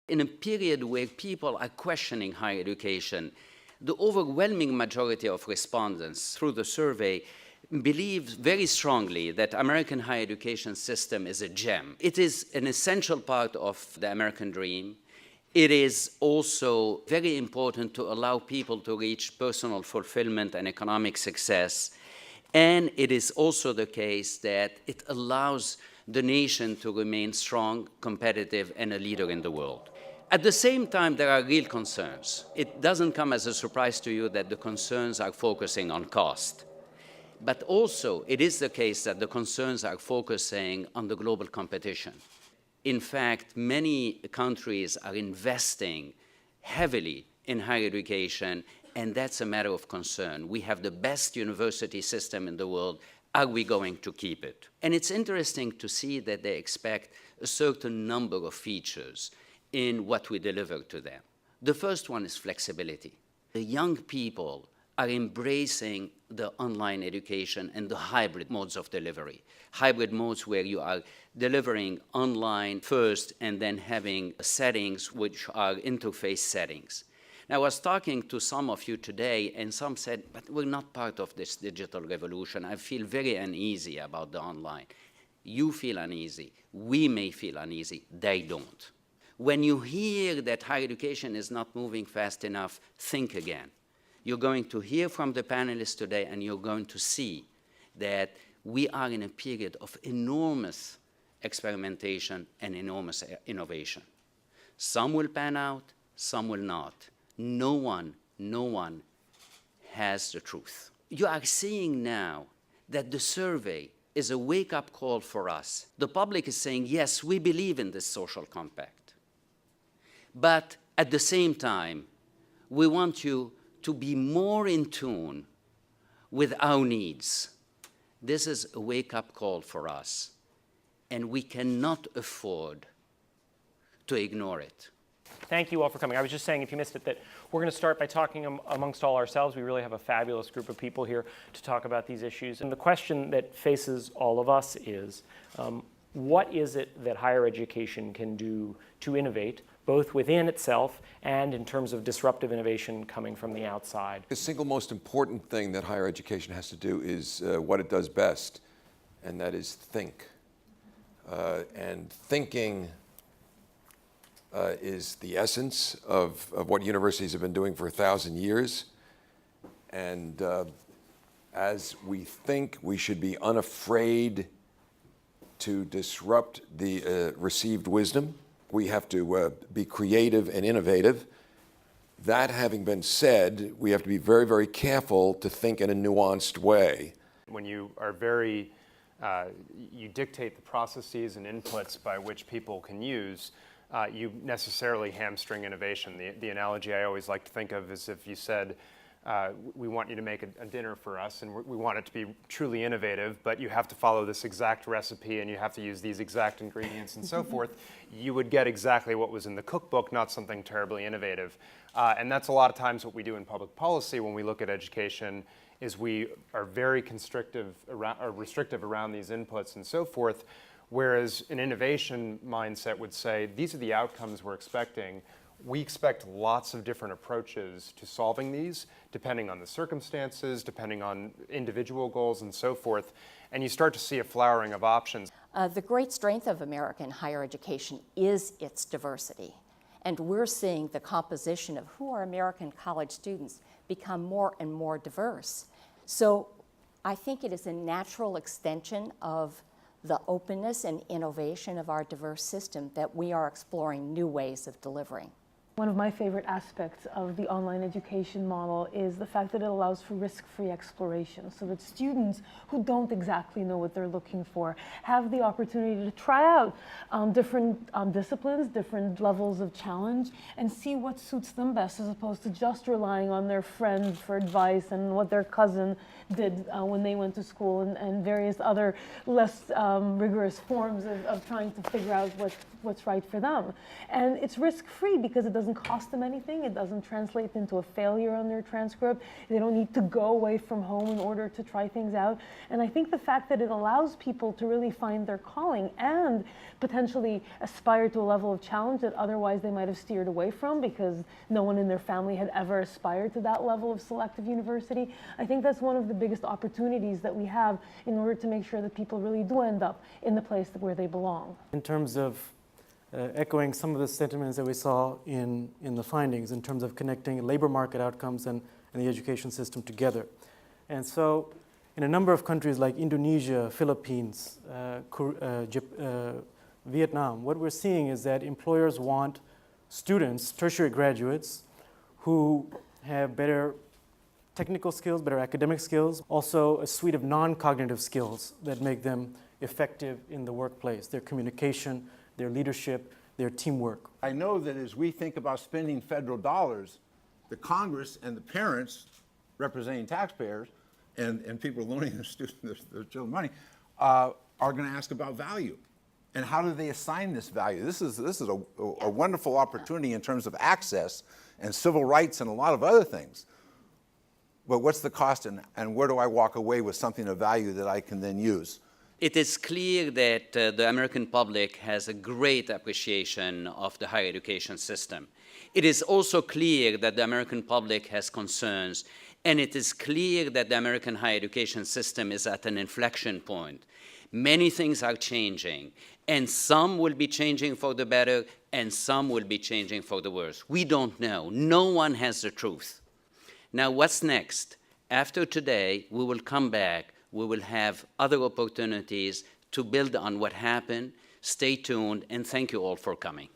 In a period where people are questioning higher education, the overwhelming majority of respondents through the survey believe very strongly that American higher education system is a gem. It is an essential part of the American dream. It is also very important to allow people to reach personal fulfillment and economic success. And it is also the case that it allows the nation to remain strong, competitive, and a leader in the world. At the same time, there are real concerns. It doesn't come as a surprise to you that the concerns are focusing on cost. But also, it is the case that the concerns are focusing on the global competition. In fact, many countries are investing heavily in higher education, and that's a matter of concern. We have the best university system in the world. Are we going to keep it? And it's interesting to see that they expect a certain number of features in what we deliver to them. The first one is flexibility. The young people are embracing the online education and the hybrid modes of delivery. Hybrid modes where you are delivering online first and then having settings which are interface settings. Now, I was talking to some of you today, and some said, but we're not part of this digital revolution. I feel very uneasy about the online. You feel uneasy. We may feel uneasy. They don't. When you hear that higher education is not moving fast enough, think again. You're going to hear from the panelists today, and you're going to see that we are in a period of enormous experimentation and enormous innovation. Some will pan out, some will not. No one has the truth. You are seeing now that the survey is a wake-up call for us. The public is saying, yes, we believe in this social compact. But at the same time, we want you to be more in tune with our needs. This is a wake-up call for us, and we cannot afford to ignore it. Thank you all for coming. I was just saying, if you missed it, that we're going to start by talking amongst all ourselves. We really have a fabulous group of people here to talk about these issues. And the question that faces all of us is, what is it that higher education can do to innovate, both within itself and in terms of disruptive innovation coming from the outside? The single most important thing that higher education has to do is what it does best, and that is think. And thinking is the essence of what universities have been doing for 1,000 years. And as we think, we should be unafraid to disrupt the received wisdom. We have to be creative and innovative. That having been said, we have to be very, very careful to think in a nuanced way. When you are you dictate the processes and inputs by which people can use, you necessarily hamstring innovation. The analogy I always like to think of is if you said, we want you to make a dinner for us, and we want it to be truly innovative, but you have to follow this exact recipe and you have to use these exact ingredients and so forth, you would get exactly what was in the cookbook, not something terribly innovative. And that's a lot of times what we do in public policy when we look at education, is we are very restrictive around these inputs and so forth, whereas an innovation mindset would say, these are the outcomes we're expecting. We expect lots of different approaches to solving these, depending on the circumstances, depending on individual goals and so forth, and you start to see a flowering of options. The great strength of American higher education is its diversity, and we're seeing the composition of who are American college students become more and more diverse. So I think it is a natural extension of the openness and innovation of our diverse system that we are exploring new ways of delivering. One of my favorite aspects of the online education model is the fact that it allows for risk-free exploration, so that students who don't exactly know what they're looking for have the opportunity to try out different disciplines, different levels of challenge, and see what suits them best, as opposed to just relying on their friends for advice and what their cousin did when they went to school, and various other less rigorous forms of trying to figure out what's right for them. And it's risk-free because it doesn't doesn't cost them anything. It doesn't translate into a failure on their transcript. They don't need to go away from home in order to try things out. And I think the fact that it allows people to really find their calling and potentially aspire to a level of challenge that otherwise they might have steered away from because no one in their family had ever aspired to that level of selective university. I think that's one of the biggest opportunities that we have in order to make sure that people really do end up in the place where they belong. In terms of echoing some of the sentiments that we saw in the findings in terms of connecting labor market outcomes and the education system together. And so in a number of countries like Indonesia, Philippines, Vietnam, what we're seeing is that employers want students, tertiary graduates, who have better technical skills, better academic skills, also a suite of non-cognitive skills that make them effective in the workplace, their communication, their leadership, their teamwork. I know that as we think about spending federal dollars, the Congress and the parents representing taxpayers and people loaning their students, their children money, are going to ask about value. And how do they assign this value? This is a wonderful opportunity in terms of access and civil rights and a lot of other things. But what's the cost and where do I walk away with something of value that I can then use? It is clear that the American public has a great appreciation of the higher education system. It is also clear that the American public has concerns, and it is clear that the American higher education system is at an inflection point. Many things are changing, and some will be changing for the better, and some will be changing for the worse. We don't know. No one has the truth. Now, what's next? After today, we will come back. We will have other opportunities to build on what happened. Stay tuned, and thank you all for coming.